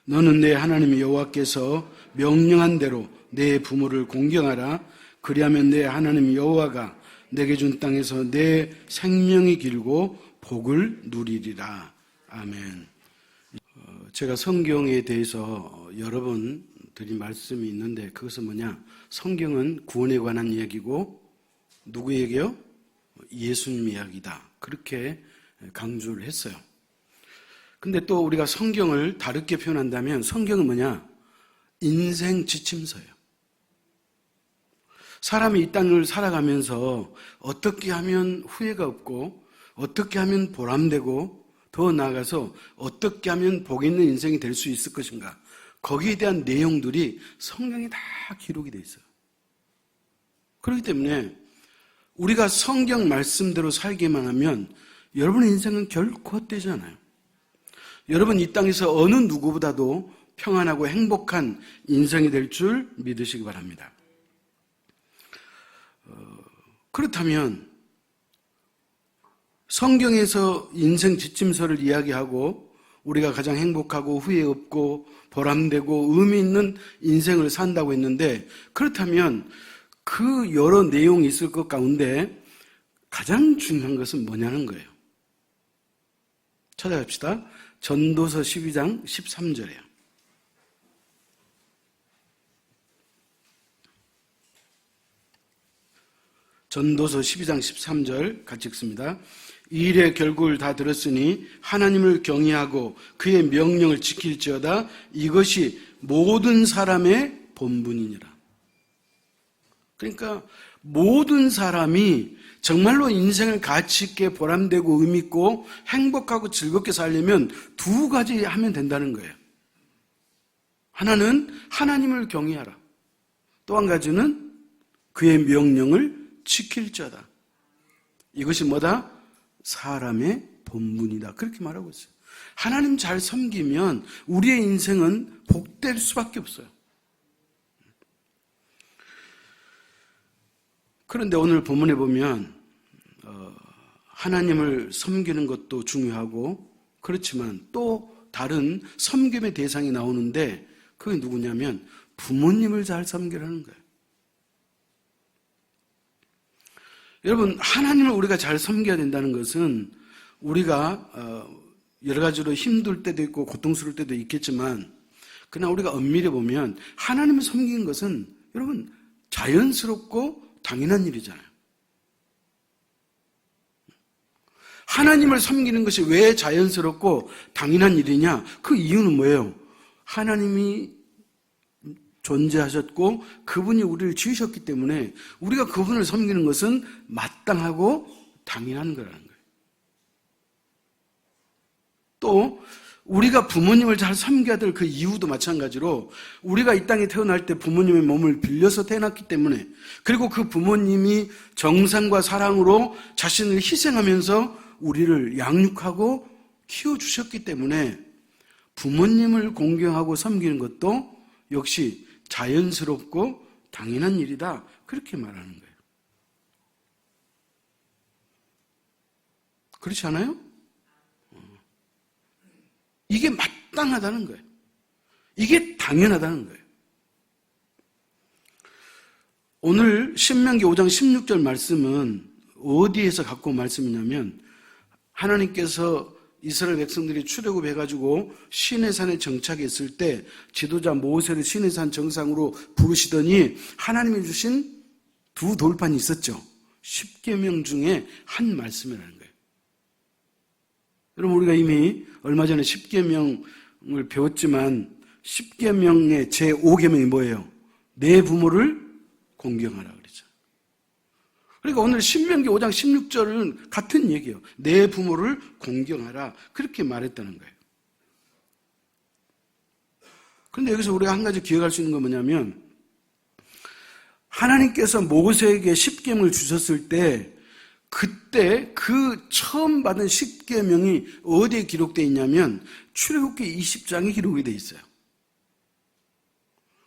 너는 내 하나님 여호와께서 명령한 대로 내 부모를 공경하라. 그리하면 내 하나님 여호와가 내게 준 땅에서 내 생명이 길고 복을 누리리라. 아멘. 제가 성경에 대해서 여러 번 드린 말씀이 있는데 그것은 뭐냐? 성경은 구원에 관한 이야기고 누구 얘기요? 예수님 이야기다. 그렇게 강조를 했어요. 근데 또 우리가 성경을 다르게 표현한다면 성경은 뭐냐? 인생 지침서예요. 사람이 이 땅을 살아가면서 어떻게 하면 후회가 없고 어떻게 하면 보람되고 더 나아가서 어떻게 하면 복 있는 인생이 될 수 있을 것인가, 거기에 대한 내용들이 성경에 다 기록이 되어 있어요. 그렇기 때문에 우리가 성경 말씀대로 살기만 하면 여러분의 인생은 결코 헛되지 않아요. 여러분 이 땅에서 어느 누구보다도 평안하고 행복한 인생이 될 줄 믿으시기 바랍니다. 그렇다면 성경에서 인생 지침서를 이야기하고 우리가 가장 행복하고 후회 없고 보람되고 의미 있는 인생을 산다고 했는데, 그렇다면 그 여러 내용이 있을 것 가운데 가장 중요한 것은 뭐냐는 거예요. 찾아갑시다. 전도서 12장 13절이에요. 전도서 12장 13절 같이 읽습니다. 이 일의 결국을 다 들었으니 하나님을 경외하고 그의 명령을 지킬지어다. 이것이 모든 사람의 본분이니라. 그러니까 모든 사람이 정말로 인생을 가치 있게 보람되고 의미 있고 행복하고 즐겁게 살려면 두 가지 하면 된다는 거예요. 하나는 하나님을 경외하라. 또 한 가지는 그의 명령을 지킬 자다. 이것이 뭐다? 사람의 본분이다. 그렇게 말하고 있어요. 하나님 잘 섬기면 우리의 인생은 복될 수밖에 없어요. 그런데 오늘 본문에 보면 하나님을 섬기는 것도 중요하고 그렇지만 또 다른 섬김의 대상이 나오는데 그게 누구냐면 부모님을 잘 섬기라는 거예요. 여러분, 하나님을 우리가 잘 섬겨야 된다는 것은 우리가 여러 가지로 힘들 때도 있고 고통스러울 때도 있겠지만, 그러나 우리가 엄밀히 보면 하나님을 섬기는 것은 여러분 자연스럽고 당연한 일이잖아요. 하나님을 섬기는 것이 왜 자연스럽고 당연한 일이냐? 그 이유는 뭐예요? 하나님이 존재하셨고 그분이 우리를 지으셨기 때문에 우리가 그분을 섬기는 것은 마땅하고 당연한 거라는 거예요. 또 우리가 부모님을 잘 섬겨야 될 그 이유도 마찬가지로 우리가 이 땅에 태어날 때 부모님의 몸을 빌려서 태어났기 때문에, 그리고 그 부모님이 정성과 사랑으로 자신을 희생하면서 우리를 양육하고 키워주셨기 때문에 부모님을 공경하고 섬기는 것도 역시 자연스럽고 당연한 일이다. 그렇게 말하는 거예요. 그렇지 않아요? 이게 마땅하다는 거예요. 이게 당연하다는 거예요. 오늘 신명기 5장 16절 말씀은 어디에서 갖고 온 말씀이냐면, 하나님께서 이스라엘 백성들이 출애굽해가지고 시내산에 정착했을 때 지도자 모세를 시내산 정상으로 부르시더니 하나님이 주신 두 돌판이 있었죠. 10계명 중에 한 말씀이라는 거예요. 여러분, 우리가 이미 얼마 전에 10계명을 배웠지만 10계명의 제5계명이 뭐예요? 내 부모를 공경하라 그랬죠. 그러니까 오늘 신명기 5장 16절은 같은 얘기예요. 내 부모를 공경하라. 그렇게 말했다는 거예요. 그런데 여기서 우리가 한 가지 기억할 수 있는 건 뭐냐면, 하나님께서 모세에게 10계명을 주셨을 때 그때 그 처음 받은 10계명이 어디에 기록되어 있냐면 출애굽기 20장에 기록이 되어 있어요.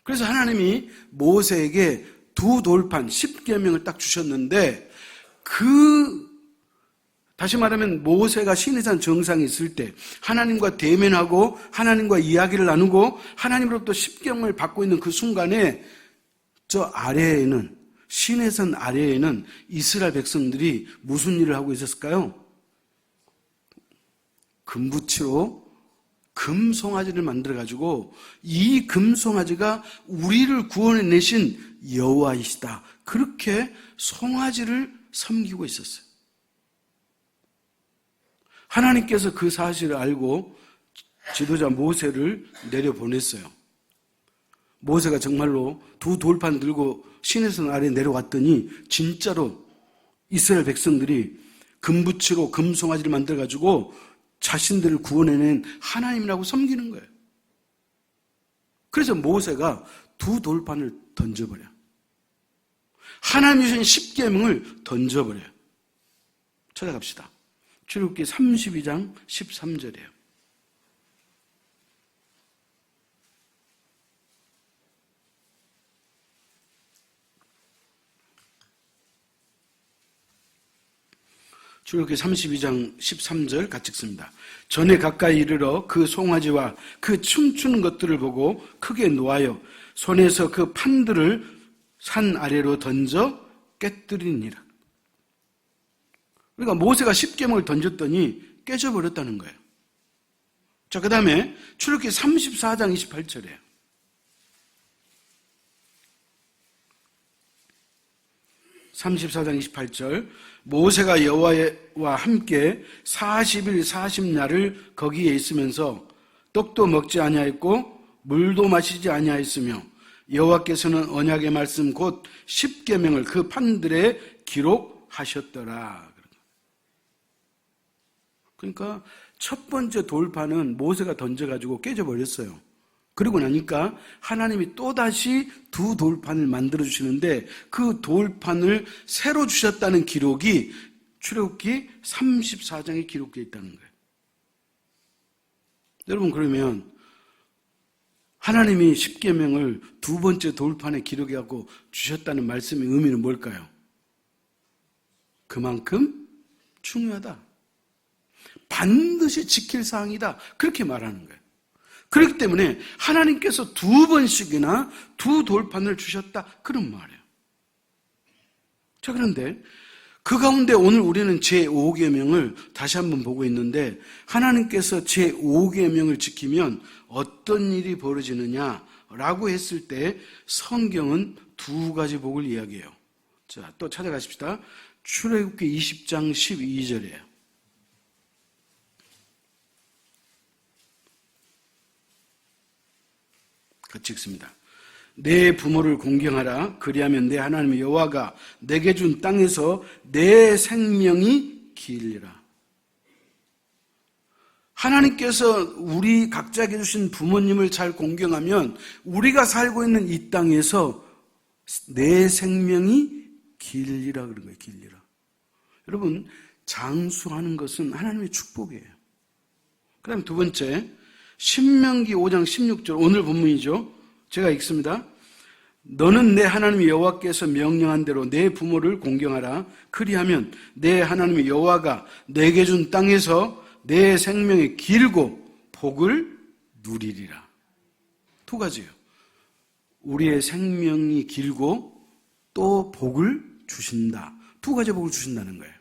그래서 하나님이 모세에게 두 돌판 10계명을 딱 주셨는데 그 다시 말하면 모세가 시내산 정상에 있을 때 하나님과 대면하고 하나님과 이야기를 나누고 하나님으로부터 십계명을 받고 있는 그 순간에 저 아래에는, 시내산 아래에는 이스라엘 백성들이 무슨 일을 하고 있었을까요? 금붙이로 금송아지를 만들어가지고 이 금송아지가 우리를 구원해내신 여호와이시다, 그렇게 송아지를 섬기고 있었어요. 하나님께서 그 사실을 알고 지도자 모세를 내려보냈어요. 모세가 정말로 두 돌판 들고 시내산 아래에 내려왔더니 진짜로 이스라엘 백성들이 금붙이로 금송아지를 만들어가지고 자신들을 구원해낸 하나님이라고 섬기는 거예요. 그래서 모세가 두 돌판을 던져버려. 하나님이 주신 십계명을 던져버려요. 찾아갑시다. 출애굽기 32장 13절이에요. 출애굽기 32장 13절 같이 읽습니다. 전에 가까이 이르러 그 송아지와 그 춤추는 것들을 보고 크게 노하여 손에서 그 판들을 산 아래로 던져 깨뜨리니라. 그러니까 모세가 십계명을 던졌더니 깨져버렸다는 거예요. 자, 그 다음에 출애굽기 34장 28절이에요. (34장 28절) 모세가 여호와와 함께 40일 40야를 거기에 있으면서 떡도 먹지 아니하였고 물도 마시지 아니하였으며 여호와께서는 언약의 말씀 곧 십계명을 그 판들에 기록하셨더라. 그러니까 첫 번째 돌판은 모세가 던져가지고 깨져버렸어요. 그러고 나니까 하나님이 또다시 두 돌판을 만들어주시는데 그 돌판을 새로 주셨다는 기록이 출애굽기 34장에 기록되어 있다는 거예요. 여러분, 그러면 하나님이 십계명을 두 번째 돌판에 기록하고 주셨다는 말씀의 의미는 뭘까요? 그만큼 중요하다, 반드시 지킬 사항이다, 그렇게 말하는 거예요. 그렇기 때문에 하나님께서 두 번씩이나 두 돌판을 주셨다, 그런 말이에요. 자, 그런데 그 가운데 오늘 우리는 제5계명을 다시 한번 보고 있는데, 하나님께서 제5계명을 지키면 어떤 일이 벌어지느냐라고 했을 때 성경은 두 가지 복을 이야기해요. 자, 또 찾아가십시다. 출애굽기 20장 12절이에요. 같이 읽습니다. 내 부모를 공경하라. 그리하면 내 하나님 여호와가 내게 준 땅에서 내 생명이 길리라. 하나님께서 우리 각자에게 주신 부모님을 잘 공경하면 우리가 살고 있는 이 땅에서 내 생명이 길리라 그런 거예요. 길리라. 여러분, 장수하는 것은 하나님의 축복이에요. 그 다음 두 번째, 신명기 5장 16절, 오늘 본문이죠. 제가 읽습니다. 너는 내 하나님 여호와께서 명령한 대로 내 부모를 공경하라. 그리하면 내 하나님 여호와가 내게 준 땅에서 내 생명이 길고 복을 누리리라. 두 가지예요. 우리의 생명이 길고 또 복을 주신다. 두 가지 복을 주신다는 거예요.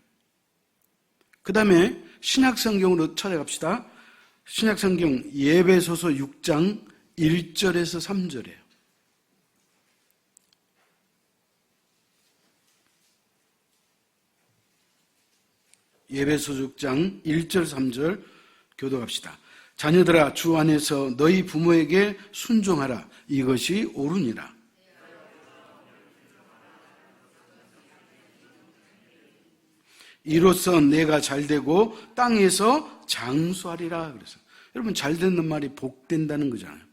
그 다음에 신약성경으로 찾아갑시다. 신약성경 예배소서 6장 1절에서 3절이에요. 예배소서 6장 1절 3절 교독합시다. 자녀들아, 주 안에서 너희 부모에게 순종하라. 이것이 옳으니라. 이로써 내가 잘되고 땅에서 장수하리라. 그래서 여러분, 잘되는 말이 복된다는 거잖아요.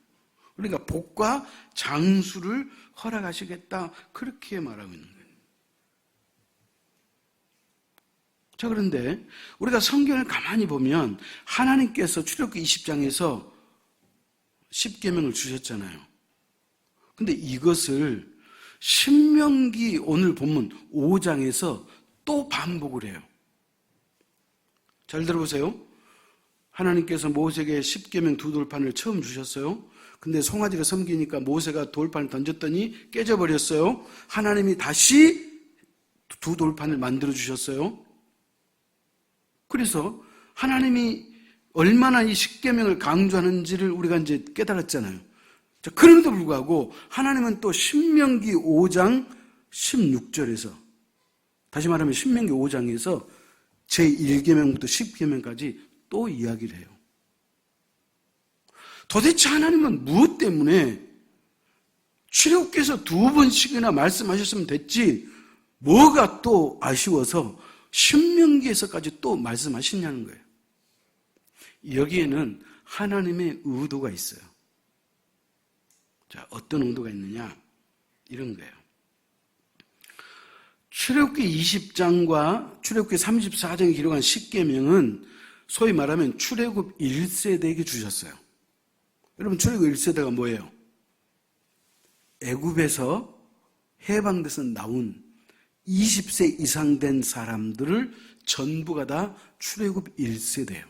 그러니까 복과 장수를 허락하시겠다, 그렇게 말하고 있는 거예요. 자, 그런데 우리가 성경을 가만히 보면 하나님께서 출애굽기 20장에서 십계명을 주셨잖아요. 근데 이것을 신명기 오늘 본문 5장에서 또 반복을 해요. 잘 들어보세요. 하나님께서 모세에게 십계명 두 돌판을 처음 주셨어요. 근데 송아지가 섬기니까 모세가 돌판을 던졌더니 깨져버렸어요. 하나님이 다시 두 돌판을 만들어 주셨어요. 그래서 하나님이 얼마나 이 십계명을 강조하는지를 우리가 이제 깨달았잖아요. 자, 그럼에도 불구하고 하나님은 또 신명기 5장 16절에서, 다시 말하면 신명기 5장에서 제1계명부터 10계명까지 또 이야기를 해요. 도대체 하나님은 무엇 때문에 출애굽기에서 2번씩이나 말씀하셨으면 됐지 뭐가 또 아쉬워서 신명기에서까지 또 말씀하시냐는 거예요. 여기에는 하나님의 의도가 있어요. 자, 어떤 의도가 있느냐? 이런 거예요. 출애굽기 20장과 출애굽기 34장에 기록한 십계명은 소위 말하면 출애굽 1세대에게 주셨어요. 여러분, 출애굽 1세대가 뭐예요? 애굽에서 해방돼서 나온 20세 이상 된 사람들을 전부가 다 출애굽 1세대예요.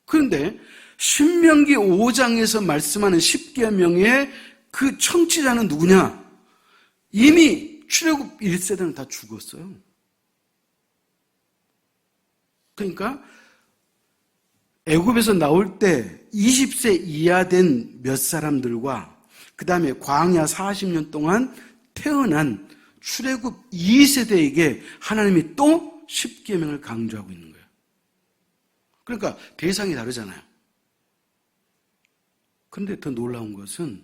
그런데 신명기 5장에서 말씀하는 십계명의 그 청취자는 누구냐? 이미 출애굽 1세대는 다 죽었어요. 그러니까 애굽에서 나올 때 20세 이하 된 몇 사람들과 그 다음에 광야 40년 동안 태어난 출애굽 2세대에게 하나님이 또 십계명을 강조하고 있는 거예요. 그러니까 대상이 다르잖아요. 그런데 더 놀라운 것은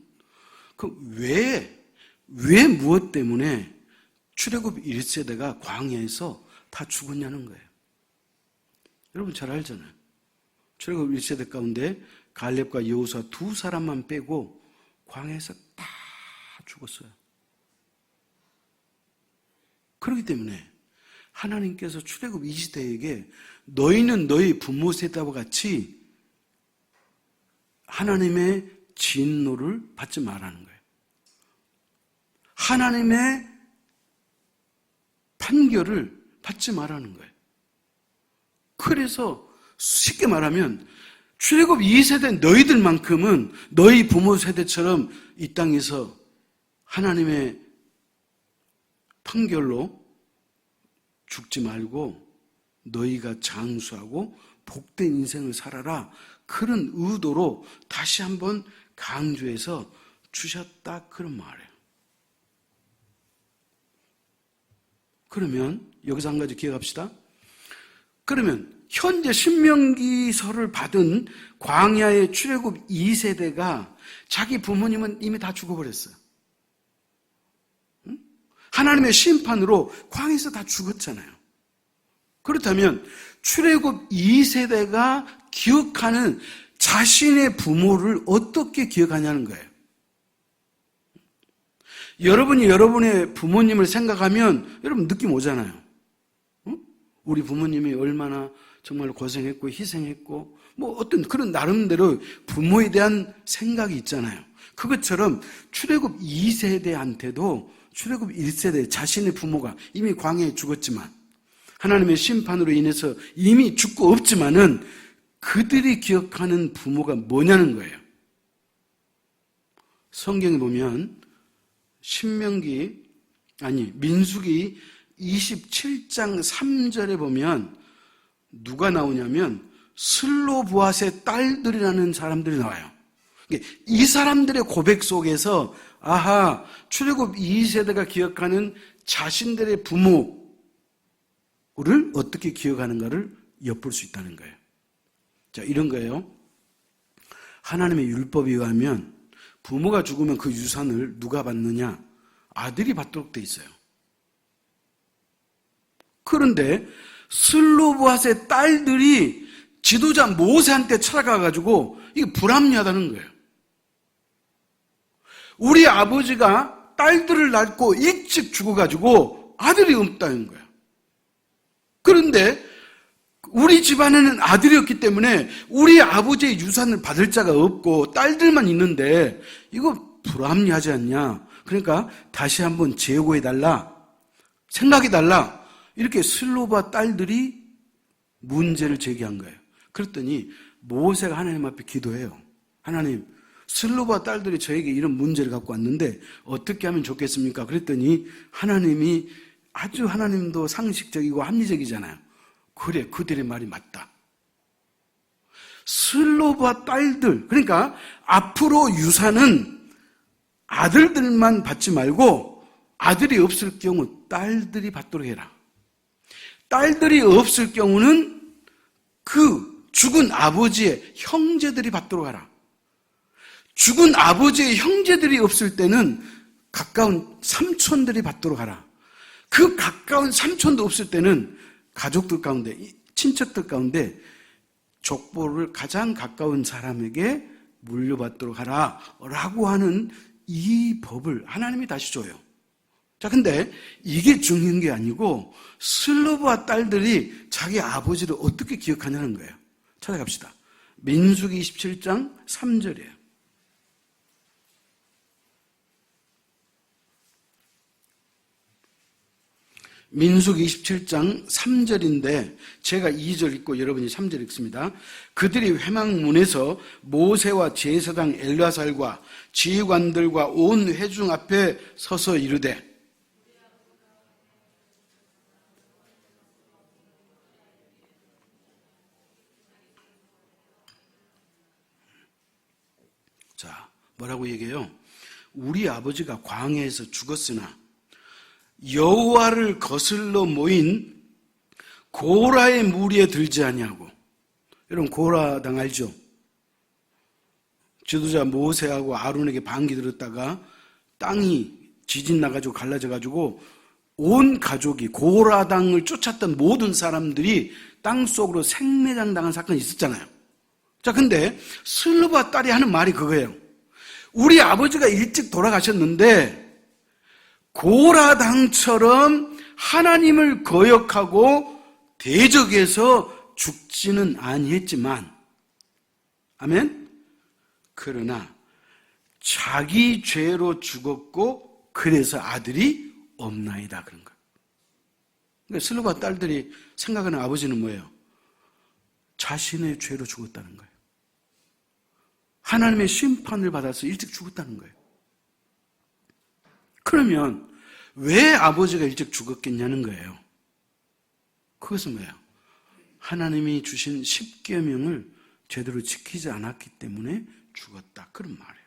왜 무엇 때문에 출애굽 1세대가 광야에서 다 죽었냐는 거예요. 여러분 잘 알잖아요. 출애굽 1세대 가운데 갈렙과 여호수아 두 사람만 빼고 광야에서 다 죽었어요. 그렇기 때문에 하나님께서 출애굽 2세대에게 너희는 너희 부모 세대와 같이 하나님의 진노를 받지 말라는 거예요. 하나님의 판결을 받지 말라는 거예요. 그래서 쉽게 말하면 출애굽 2세대 너희들만큼은 너희 부모 세대처럼 이 땅에서 하나님의 판결로 죽지 말고 너희가 장수하고 복된 인생을 살아라. 그런 의도로 다시 한번 강조해서 주셨다. 그런 말이에요. 그러면 여기서 한 가지 기억합시다. 그러면 현재 신명기서를 받은 광야의 출애굽 2세대가 자기 부모님은 이미 다 죽어버렸어요. 하나님의 심판으로 광야에서 다 죽었잖아요. 그렇다면 출애굽 2세대가 기억하는 자신의 부모를 어떻게 기억하냐는 거예요. 여러분이 여러분의 부모님을 생각하면 여러분 느낌 오잖아요. 우리 부모님이 얼마나 정말 고생했고 희생했고 뭐 어떤 그런 나름대로 부모에 대한 생각이 있잖아요. 그것처럼 출애굽 2세대한테도 출애굽 1세대 자신의 부모가 이미 광야에 죽었지만 하나님의 심판으로 인해서 이미 죽고 없지만은 그들이 기억하는 부모가 뭐냐는 거예요. 성경에 보면 민수기 27장 3절에 보면 누가 나오냐면 슬로브앗의 딸들이라는 사람들이 나와요. 이 사람들의 고백 속에서 아하, 출애굽 2세대가 기억하는 자신들의 부모를 어떻게 기억하는가를 엿볼 수 있다는 거예요. 자, 이런 거예요. 하나님의 율법에 의하면 부모가 죽으면 그 유산을 누가 받느냐? 아들이 받도록 돼 있어요. 그런데 슬로브앗의 딸들이 지도자 모세한테 찾아가가지고 이게 불합리하다는 거예요. 우리 아버지가 딸들을 낳고 일찍 죽어가지고 아들이 없다는 거예요. 그런데 우리 집안에는 아들이 없기 때문에 우리 아버지의 유산을 받을 자가 없고 딸들만 있는데 이거 불합리하지 않냐. 그러니까 다시 한번 재고해달라. 생각해달라. 이렇게 슬로바 딸들이 문제를 제기한 거예요. 그랬더니 모세가 하나님 앞에 기도해요. 하나님, 슬로바 딸들이 저에게 이런 문제를 갖고 왔는데 어떻게 하면 좋겠습니까? 그랬더니 하나님이 아주 하나님도 상식적이고 합리적이잖아요. 그래, 그들의 말이 맞다. 슬로바 딸들, 그러니까 앞으로 유산은 아들들만 받지 말고 아들이 없을 경우 딸들이 받도록 해라. 딸들이 없을 경우는 그 죽은 아버지의 형제들이 받도록 하라. 죽은 아버지의 형제들이 없을 때는 가까운 삼촌들이 받도록 하라. 그 가까운 삼촌도 없을 때는 가족들 가운데, 친척들 가운데 족보를 가장 가까운 사람에게 물려받도록 하라 라고 하는 이 법을 하나님이 다시 줘요. 자, 근데 이게 중요한 게 아니고 슬로바 딸들이 자기 아버지를 어떻게 기억하냐는 거예요. 찾아갑시다. 민수기 27장 3절이에요. 민수기 27장 3절인데 제가 2절 읽고 여러분이 3절 읽습니다. 그들이 회막문에서 모세와 제사장 엘르아살과 지휘관들과 온 회중 앞에 서서 이르되 자, 뭐라고 얘기해요? 우리 아버지가 광야에서 죽었으나 여호와를 거슬러 모인 고라의 무리에 들지 아니하고, 여러분 고라당 알죠? 지도자 모세하고 아론에게 반기 들었다가 땅이 지진 나가지고 갈라져가지고 온 가족이 고라당을 쫓았던 모든 사람들이 땅속으로 생매장 당한 사건이 있었잖아요. 자, 근데 슬로바 딸이 하는 말이 그거예요. 우리 아버지가 일찍 돌아가셨는데 고라당처럼 하나님을 거역하고 대적해서 죽지는 아니했지만, 아멘? 그러나 자기 죄로 죽었고 그래서 아들이 없나이다 그런 거예요. 그러니까 슬로바 딸들이 생각하는 아버지는 뭐예요? 자신의 죄로 죽었다는 거예요. 하나님의 심판을 받아서 일찍 죽었다는 거예요. 그러면 왜 아버지가 일찍 죽었겠냐는 거예요. 그것은 뭐예요? 하나님이 주신 십계명을 제대로 지키지 않았기 때문에 죽었다. 그런 말이에요.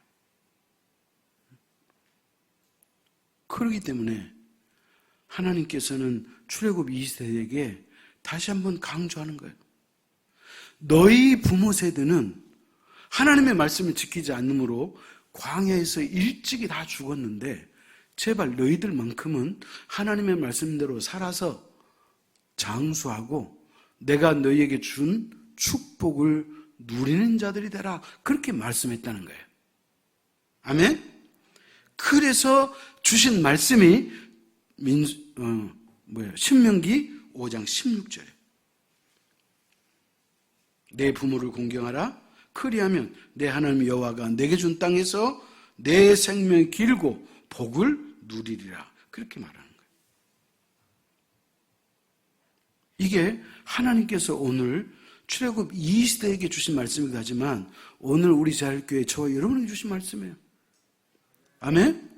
그렇기 때문에 하나님께서는 출애굽 2세대에게 다시 한번 강조하는 거예요. 너희 부모 세대는 하나님의 말씀을 지키지 않으므로 광야에서 일찍이 다 죽었는데 제발 너희들만큼은 하나님의 말씀대로 살아서 장수하고 내가 너희에게 준 축복을 누리는 자들이 되라. 그렇게 말씀했다는 거예요. 아멘? 그래서 주신 말씀이 신명기 5장 16절에 내 부모를 공경하라. 그리하면 내 하나님 여호와가 내게 준 땅에서 내 생명이 길고 복을 누리리라. 그렇게 말하는 거예요. 이게 하나님께서 오늘 출애굽 2세대에게 주신 말씀이기도 하지만 오늘 우리 자율교회 저와 여러분에게 주신 말씀이에요. 아멘?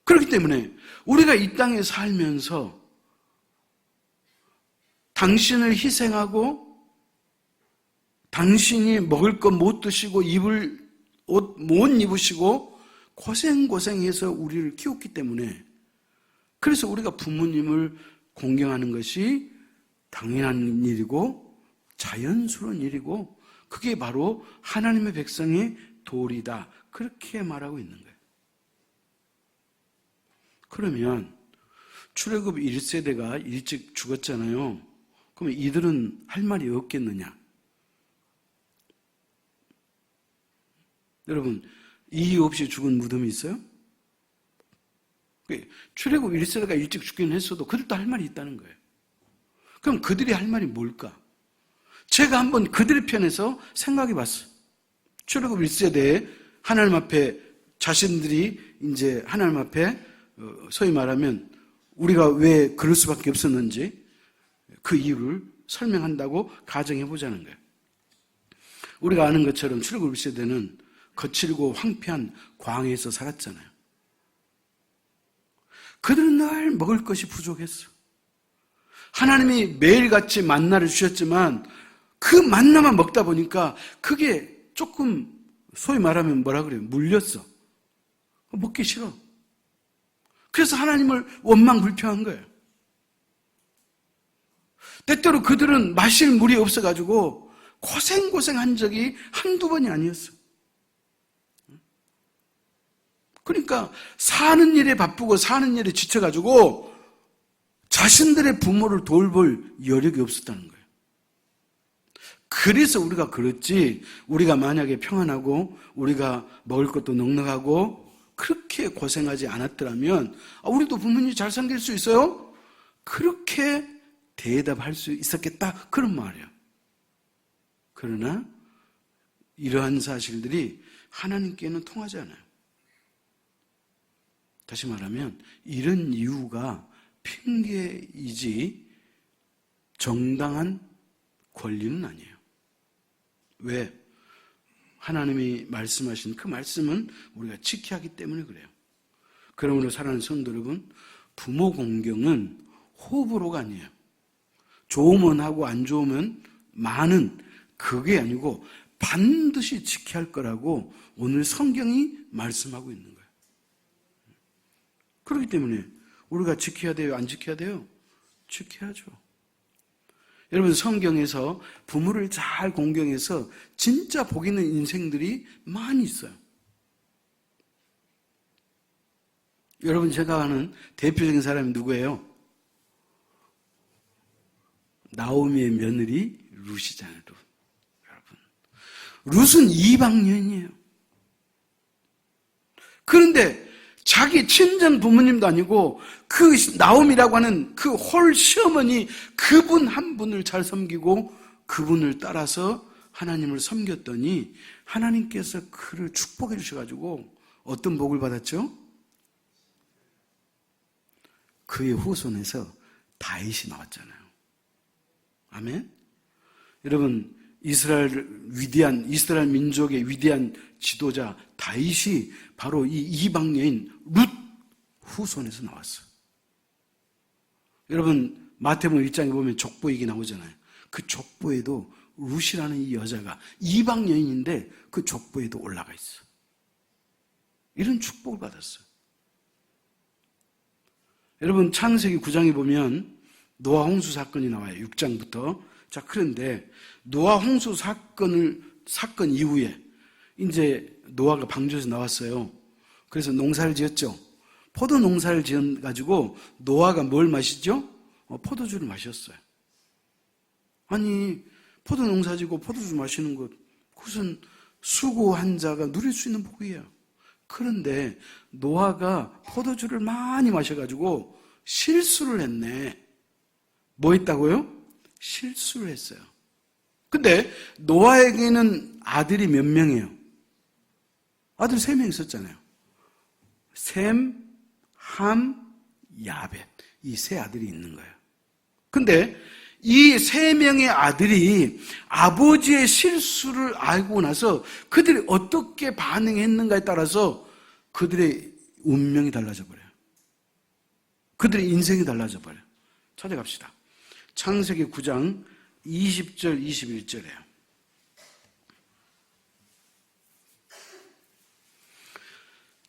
그렇기 때문에 우리가 이 땅에 살면서 당신을 희생하고 당신이 먹을 것 못 드시고 입을 옷 못 입으시고 고생해서 우리를 키웠기 때문에, 그래서 우리가 부모님을 공경하는 것이 당연한 일이고 자연스러운 일이고 그게 바로 하나님의 백성의 도리다. 그렇게 말하고 있는 거예요. 그러면 출애굽 1세대가 일찍 죽었잖아요. 그러면 이들은 할 말이 없겠느냐? 여러분, 이유 없이 죽은 무덤이 있어요? 출애굽 1세대가 일찍 죽긴 했어도 그들도 할 말이 있다는 거예요. 그럼 그들이 할 말이 뭘까? 제가 한번 그들의 편에서 생각해 봤어요. 출애굽 1세대에 하나님 앞에 자신들이 이제 하나님 앞에 소위 말하면 우리가 왜 그럴 수밖에 없었는지 그 이유를 설명한다고 가정해 보자는 거예요. 우리가 아는 것처럼 출애굽 시대는 거칠고 황폐한 광야에서 살았잖아요. 그들은 늘 먹을 것이 부족했어. 하나님이 매일같이 만나를 주셨지만 그 만나만 먹다 보니까 그게 조금 소위 말하면 뭐라 그래요? 물렸어. 먹기 싫어. 그래서 하나님을 원망불평한 거예요. 때때로 그들은 마실 물이 없어가지고 고생한 적이 한두 번이 아니었어. 그러니까 사는 일에 바쁘고 사는 일에 지쳐가지고 자신들의 부모를 돌볼 여력이 없었다는 거예요. 그래서 우리가 그렇지, 우리가 만약에 평안하고 우리가 먹을 것도 넉넉하고 그렇게 고생하지 않았더라면 우리도 부모님이 잘 섬길 수 있어요? 그렇게 대답할 수 있었겠다, 그런 말이에요. 그러나 이러한 사실들이 하나님께는 통하지 않아요. 다시 말하면 이런 이유가 핑계이지 정당한 권리는 아니에요. 왜? 하나님이 말씀하신 그 말씀은 우리가 지켜야 하기 때문에 그래요. 그러므로 사랑하는 성도 여러분, 부모 공경은 호불호가 아니에요. 좋으면 하고 안 좋으면 많은, 그게 아니고 반드시 지켜야 할 거라고 오늘 성경이 말씀하고 있는 거예요. 그렇기 때문에 우리가 지켜야 돼요? 안 지켜야 돼요? 지켜야죠. 여러분, 성경에서 부모를 잘 공경해서 진짜 복 있는 인생들이 많이 있어요. 여러분, 제가 아는 대표적인 사람이 누구예요? 나오미의 며느리 룻이잖아요. 룻. 여러분, 룻은 이방인이에요. 그런데 자기 친정 부모님도 아니고 그 나옴이라고 하는 그 홀 시어머니, 그분 한 분을 잘 섬기고 그분을 따라서 하나님을 섬겼더니 하나님께서 그를 축복해 주셔가지고 어떤 복을 받았죠? 그의 후손에서 다윗이 나왔잖아요. 아멘? 여러분, 이스라엘 민족의 위대한 지도자 다윗이 바로 이 이방 여인 룻 후손에서 나왔어요. 여러분, 마태복음 1장에 보면 족보 얘기 나오잖아요. 그 족보에도 룻이라는 이 여자가 이방 여인인데 그 족보에도 올라가 있어. 이런 축복을 받았어요. 여러분, 창세기 9장에 보면 노아 홍수 사건이 나와요. 6장부터. 자, 그런데 노아 홍수 사건 이후에 이제 노아가 방주에서 나왔어요. 그래서 농사를 지었죠. 포도 농사를 지어가지고 노아가 뭘 마시죠? 포도주를 마셨어요. 아니, 포도 농사 지고 포도주 마시는 것, 그것은 수고한 자가 누릴 수 있는 복이에요. 그런데 노아가 포도주를 많이 마셔가지고 실수를 했네. 뭐 했다고요? 실수를 했어요. 근데 노아에게는 아들이 몇 명이에요? 아들 3명 있었잖아요. 셈, 함, 야벳. 이 3 아들이 있는 거예요. 근데 이 3명의 아들이 아버지의 실수를 알고 나서 그들이 어떻게 반응했는가에 따라서 그들의 운명이 달라져 버려요. 그들의 인생이 달라져 버려요. 찾아갑시다. 창세기 9장 20절 21절이에요.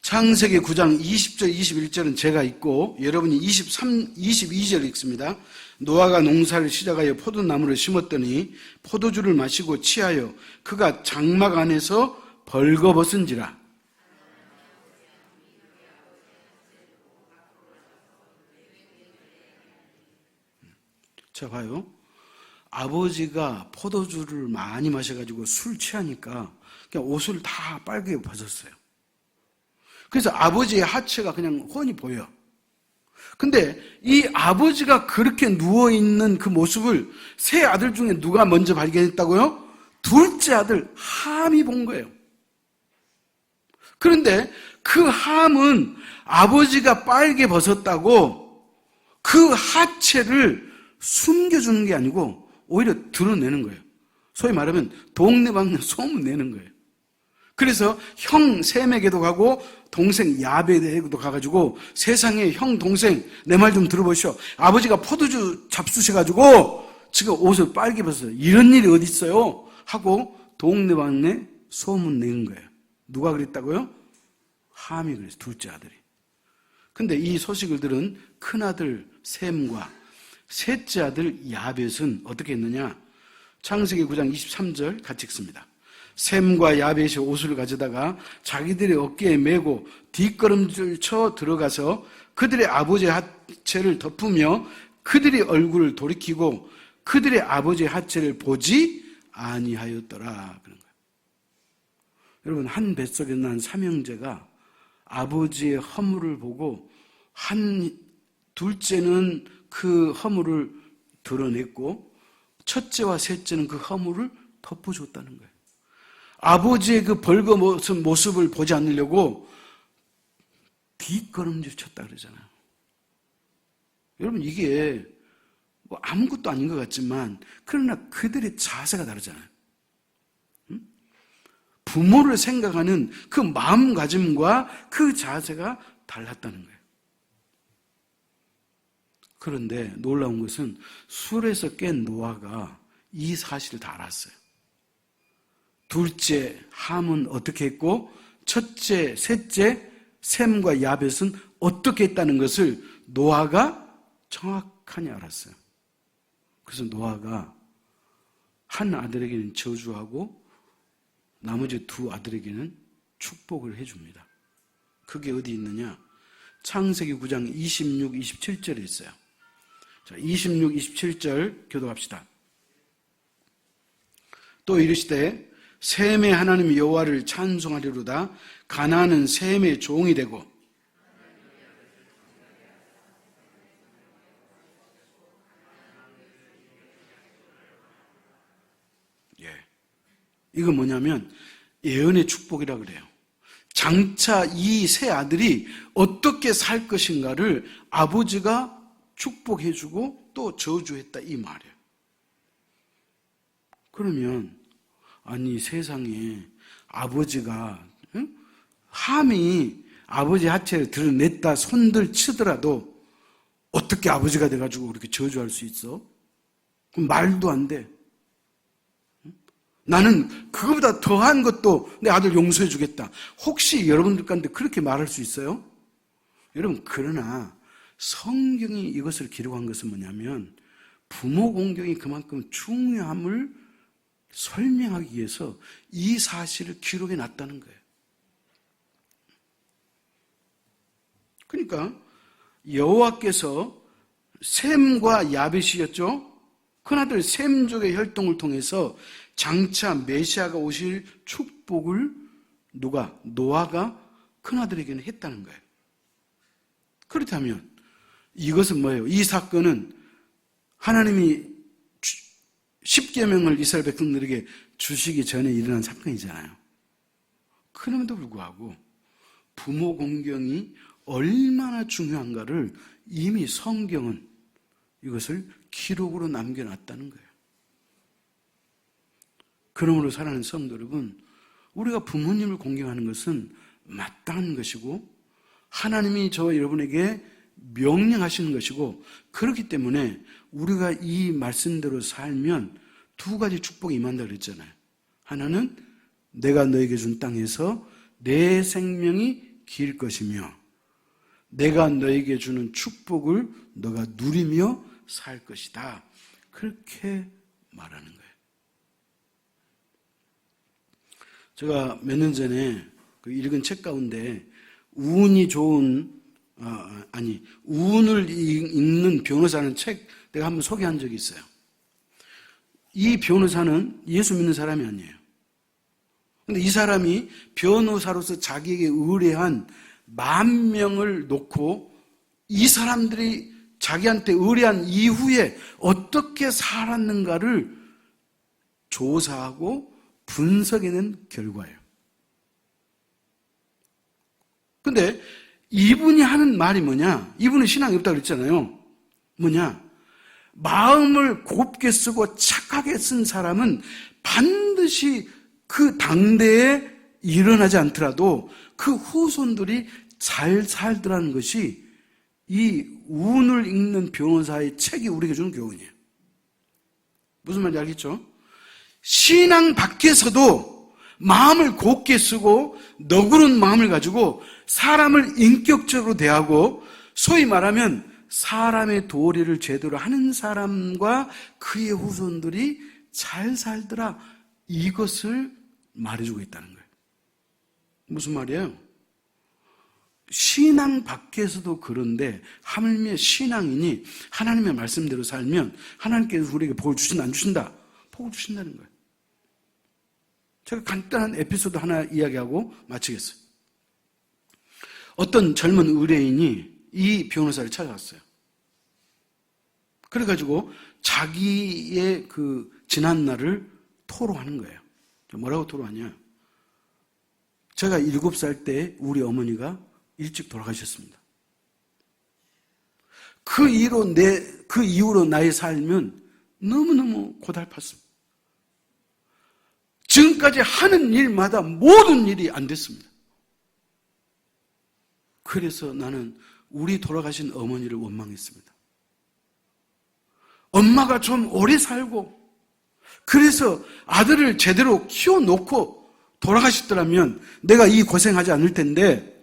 창세기 9장 20절 21절은 제가 읽고 여러분이 22절 읽습니다. 노아가 농사를 시작하여 포도나무를 심었더니 포도주를 마시고 취하여 그가 장막 안에서 벌거벗은지라. 자, 봐요. 아버지가 포도주를 많이 마셔가지고 술 취하니까 그냥 옷을 다 빨개 벗었어요. 그래서 아버지의 하체가 그냥 훤히 보여. 근데 이 아버지가 그렇게 누워있는 그 모습을 3 아들 중에 누가 먼저 발견했다고요? 둘째 아들 함이 본 거예요. 그런데 그 함은 아버지가 빨개 벗었다고 그 하체를 숨겨주는 게 아니고 오히려 드러내는 거예요. 소위 말하면 동네방네 소문 내는 거예요. 그래서 형 셈에게도 가고 동생 야벳에게도 가가지고 세상에 형 동생 내 말 좀 들어보시오. 아버지가 포도주 잡수셔가지고 지금 옷을 빨개 벗어요. 이런 일이 어디 있어요? 하고 동네방네 소문 내는 거예요. 누가 그랬다고요? 함이 그랬어요. 둘째 아들이. 근데 이 소식을 들은 큰아들 셈과 셋째 아들 야벳은 어떻게 했느냐? 창세기 9장 23절 같이 읽습니다. 셈과 야벳이 옷을 가져다가 자기들의 어깨에 메고 뒷걸음질 쳐 들어가서 그들의 아버지의 하체를 덮으며 그들의 얼굴을 돌이키고 그들의 아버지의 하체를 보지 아니하였더라. 그런 거예요. 여러분, 한 뱃속에 난 삼형제가 아버지의 허물을 보고 둘째는 그 허물을 드러냈고 첫째와 셋째는 그 허물을 덮어줬다는 거예요. 아버지의 그 벌거벗은 모습을 보지 않으려고 뒷걸음질 쳤다 그러잖아요. 여러분, 이게 뭐 아무것도 아닌 것 같지만 그러나 그들의 자세가 다르잖아요. 부모를 생각하는 그 마음가짐과 그 자세가 달랐다는 거예요. 그런데 놀라운 것은 술에서 깬 노아가 이 사실을 다 알았어요. 둘째 함은 어떻게 했고 첫째, 셋째 셈과 야벳은 어떻게 했다는 것을 노아가 정확하게 알았어요. 그래서 노아가 한 아들에게는 저주하고 나머지 두 아들에게는 축복을 해줍니다. 그게 어디 있느냐? 창세기 9장 26, 27절에 있어요. 자, 26, 27절 교독합시다. 또 이르시되 셈의 하나님 여호와를 찬송하리로다. 가나안은 셈의 종이 되고. 이건 뭐냐면 예언의 축복이라 그래요. 장차 이 세 아들이 어떻게 살 것인가를 아버지가 축복해주고 또 저주했다 이 말이에요. 그러면 아니 세상에 아버지가 함이 아버지 하체를 드러냈다 손들 치더라도 어떻게 아버지가 돼가지고 그렇게 저주할 수 있어? 그럼 말도 안 돼. 나는 그거보다 더한 것도 내 아들 용서해 주겠다. 혹시 여러분들 가운데 그렇게 말할 수 있어요? 여러분, 그러나 성경이 이것을 기록한 것은 뭐냐면 부모 공경이 그만큼 중요함을 설명하기 위해서 이 사실을 기록해 놨다는 거예요. 그러니까 여호와께서 셈과 야벳이었죠. 큰아들 셈족의 혈통을 통해서 장차 메시아가 오실 축복을 노아가 큰아들에게는 했다는 거예요. 그렇다면 이것은 뭐예요? 이 사건은 하나님이 십계명을 이스라엘 백성들에게 주시기 전에 일어난 사건이잖아요. 그럼에도 불구하고 부모 공경이 얼마나 중요한가를 이미 성경은 이것을 기록으로 남겨놨다는 거예요. 그러므로 사랑하는 성도 여러분, 우리가 부모님을 공경하는 것은 마땅한 것이고 하나님이 저와 여러분에게 명령하시는 것이고, 그렇기 때문에 우리가 이 말씀대로 살면 두 가지 축복이 임한다 그랬잖아요. 하나는 내가 너에게 준 땅에서 내 생명이 길 것이며 내가 너에게 주는 축복을 너가 누리며 살 것이다. 그렇게 말하는 거예요. 제가 몇 년 전에 읽은 책 가운데 운이 좋은 운을 읽는 변호사는 책 내가 한번 소개한 적이 있어요. 이 변호사는 예수 믿는 사람이 아니에요. 근데 이 사람이 변호사로서 자기에게 의뢰한 10,000명을 놓고 이 사람들이 자기한테 의뢰한 이후에 어떻게 살았는가를 조사하고 분석해낸 결과예요. 근데 이분이 하는 말이 뭐냐? 이분은 신앙이 없다고 그랬잖아요. 뭐냐? 마음을 곱게 쓰고 착하게 쓴 사람은 반드시 그 당대에 일어나지 않더라도 그 후손들이 잘 살더라는 것이 이 운을 읽는 변호사의 책이 우리에게 주는 교훈이에요. 무슨 말인지 알겠죠? 신앙 밖에서도 마음을 곱게 쓰고 너그러운 마음을 가지고 사람을 인격적으로 대하고 소위 말하면 사람의 도리를 제대로 하는 사람과 그의 후손들이 잘 살더라, 이것을 말해주고 있다는 거예요. 무슨 말이에요? 신앙 밖에서도 그런데 하물며 신앙인이 하나님의 말씀대로 살면 하나님께서 우리에게 복을 주신다 안 주신다? 복을 주신다는 거예요. 제가 간단한 에피소드 하나 이야기하고 마치겠어요. 어떤 젊은 의뢰인이 이 변호사를 찾아왔어요. 그래가지고 자기의 그 지난 날을 토로하는 거예요. 뭐라고 토로하냐? 제가 7살 때 우리 어머니가 일찍 돌아가셨습니다. 그 이후로 나의 삶은 너무너무 고달팠습니다. 지금까지 하는 일마다 모든 일이 안 됐습니다. 그래서 나는 우리 돌아가신 어머니를 원망했습니다. 엄마가 좀 오래 살고 그래서 아들을 제대로 키워놓고 돌아가셨더라면 내가 이 고생하지 않을 텐데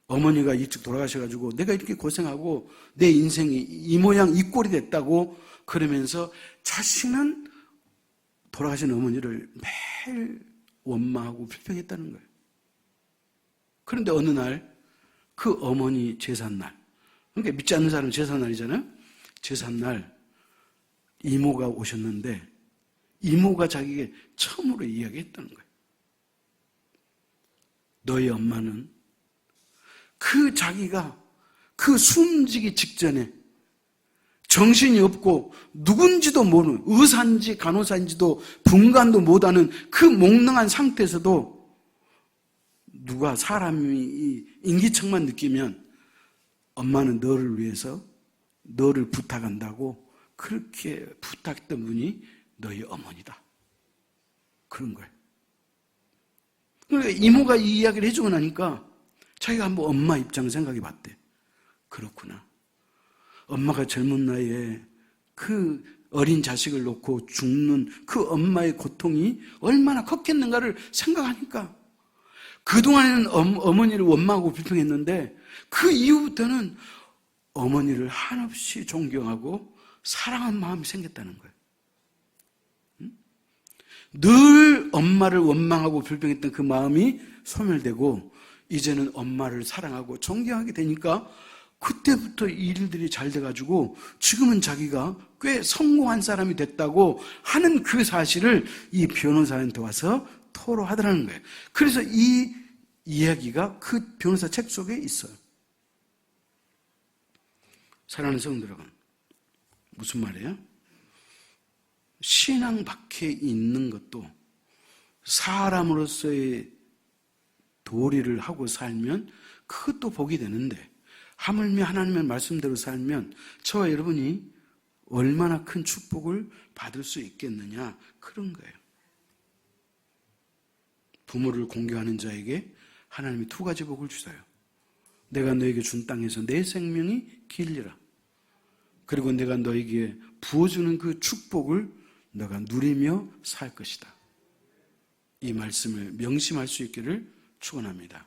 어머니가 일찍 돌아가셔가지고 내가 이렇게 고생하고 내 인생이 이 모양 이 꼴이 됐다고 그러면서 자신은 돌아가신 어머니를 매일 원망하고 불평했다는 거예요. 그런데 어느 날 그 어머니 제삿날, 그러니까 믿지 않는 사람은 제삿날이잖아요. 제삿날 이모가 오셨는데 이모가 자기에게 처음으로 이야기했다는 거예요. 너희 엄마는 그 자기가 그 숨지기 직전에 정신이 없고 누군지도 모르는 의사인지 간호사인지도 분간도 못하는 그 몽롱한 상태에서도 누가 사람이 인기척만 느끼면 엄마는 너를 위해서 너를 부탁한다고 그렇게 부탁했던 분이 너희 어머니다. 그런 거예요. 그러니까 이모가 이 이야기를 해주고 나니까 자기가 한번 엄마 입장 생각해 봤대. 그렇구나. 엄마가 젊은 나이에 그 어린 자식을 놓고 죽는 그 엄마의 고통이 얼마나 컸겠는가를 생각하니까 그동안에는 어머니를 원망하고 불평했는데 그 이후부터는 어머니를 한없이 존경하고 사랑하는 마음이 생겼다는 거예요. 늘 엄마를 원망하고 불평했던 그 마음이 소멸되고 이제는 엄마를 사랑하고 존경하게 되니까 그때부터 일들이 잘 돼가지고 지금은 자기가 꽤 성공한 사람이 됐다고 하는 그 사실을 이 변호사한테 와서 토로하더라는 거예요. 그래서 이 이야기가 그 변호사 책 속에 있어요. 사랑하는 성도 여러분, 무슨 말이에요? 신앙 밖에 있는 것도 사람으로서의 도리를 하고 살면 그것도 복이 되는데 하물며 하나님의 말씀대로 살면 저와 여러분이 얼마나 큰 축복을 받을 수 있겠느냐, 그런 거예요. 부모를 공경하는 자에게 하나님이 2가지 복을 주세요. 내가 너에게 준 땅에서 내 생명이 길리라. 그리고 내가 너에게 부어주는 그 축복을 너가 누리며 살 것이다. 이 말씀을 명심할 수 있기를 축원합니다.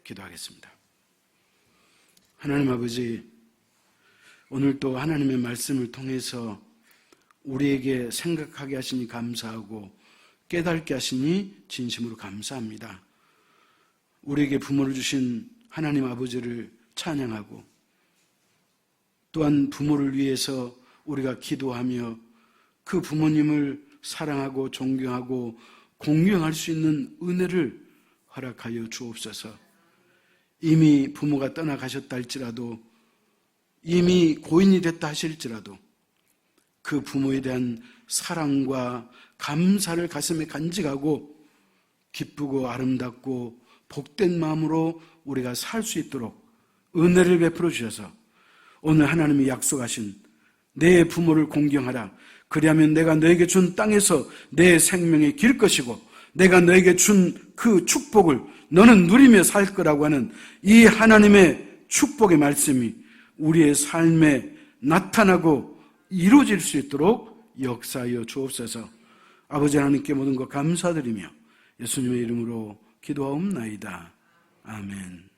기도하겠습니다. 하나님 아버지, 오늘 또 하나님의 말씀을 통해서 우리에게 생각하게 하시니 감사하고 깨닫게 하시니 진심으로 감사합니다. 우리에게 부모를 주신 하나님 아버지를 찬양하고 또한 부모를 위해서 우리가 기도하며 그 부모님을 사랑하고 존경하고 공경할 수 있는 은혜를 허락하여 주옵소서. 이미 부모가 떠나가셨다 할지라도 이미 고인이 됐다 하실지라도 그 부모에 대한 사랑과 감사를 가슴에 간직하고 기쁘고 아름답고 복된 마음으로 우리가 살 수 있도록 은혜를 베풀어 주셔서 오늘 하나님이 약속하신 내 부모를 공경하라. 그리하면 내가 너에게 준 땅에서 내 생명이 길 것이고 내가 너에게 준 그 축복을 너는 누리며 살 거라고 하는 이 하나님의 축복의 말씀이 우리의 삶에 나타나고 이루어질 수 있도록 역사하여 주옵소서. 아버지 하나님께 모든 것 감사드리며 예수님의 이름으로 기도하옵나이다. 아멘.